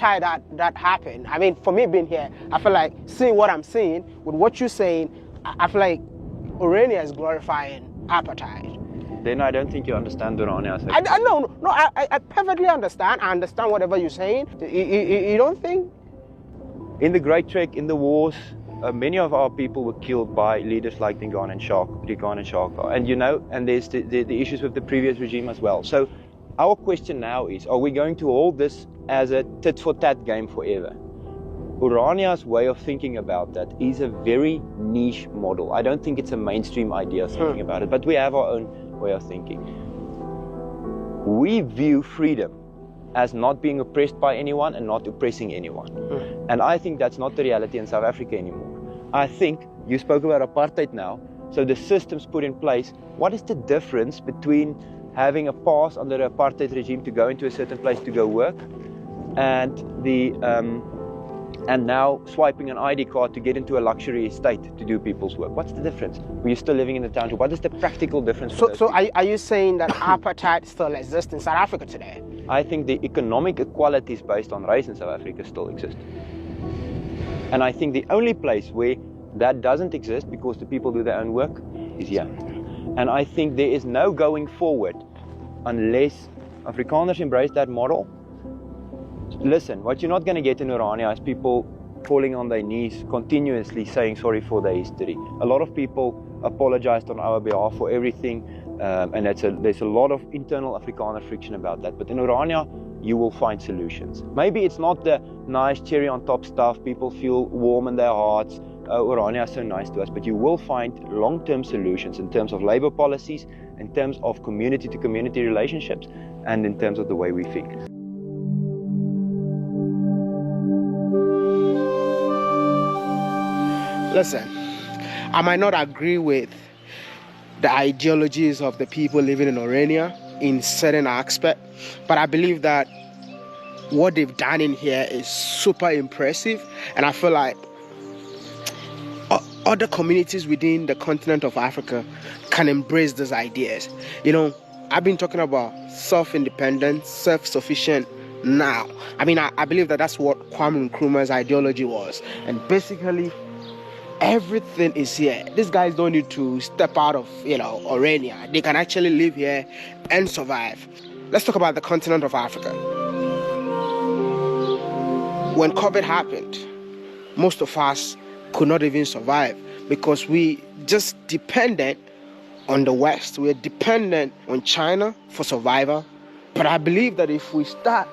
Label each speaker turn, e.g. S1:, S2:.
S1: time that happened, I mean, for me being here, I feel like seeing what I'm seeing with what you're saying, I feel like Orania is glorifying apartheid.
S2: Then I don't think you understand Orania.
S1: I perfectly understand. I understand whatever you're saying. You don't think?
S2: In the Great Trek, in the wars, many of our people were killed by leaders like Dingaan and Shaka. And you know, and there's the issues with the previous regime as well. So our question now is, are we going to hold this as a tit-for-tat game forever? Orania's way of thinking about that is a very niche model. I don't think it's a mainstream idea of thinking about it, but we have our own way of thinking. We view freedom as not being oppressed by anyone and not oppressing anyone. And I think that's not the reality in South Africa anymore. I think, you spoke about apartheid now, so the systems put in place, what is the difference between having a pass under the apartheid regime to go into a certain place to go work and now swiping an ID card to get into a luxury estate to do people's work? What's the difference? Were you still living in the township? What is the practical difference?
S1: So are you saying that apartheid still exists in South Africa today?
S2: I think the economic equalities based on race in South Africa still exist. And I think the only place where that doesn't exist, because the people do their own work, is here. And I think there is no going forward unless Afrikaners embrace that model. Listen, what you're not going to get in Orania is people falling on their knees, continuously saying sorry for their history. A lot of people apologized on our behalf for everything, and there's a lot of internal Afrikaner friction about that. But in Orania, you will find solutions. Maybe it's not the nice cherry on top stuff, people feel warm in their hearts, Orania is so nice to us, but you will find long-term solutions in terms of labor policies, in terms of community-to-community relationships, and in terms of the way we think.
S1: Listen, I might not agree with the ideologies of the people living in Orania in certain aspect, but I believe that what they've done in here is super impressive, and I feel like other communities within the continent of Africa can embrace these ideas. You know, I've been talking about self-independent, self-sufficient now. I mean, I believe that that's what Kwame Nkrumah's ideology was, and basically everything is here. These guys don't need to step out of, Orania. They can actually live here and survive. Let's talk about the continent of Africa. When COVID happened, most of us could not even survive because we just depended on the West. We're dependent on China for survival. But I believe that if we start,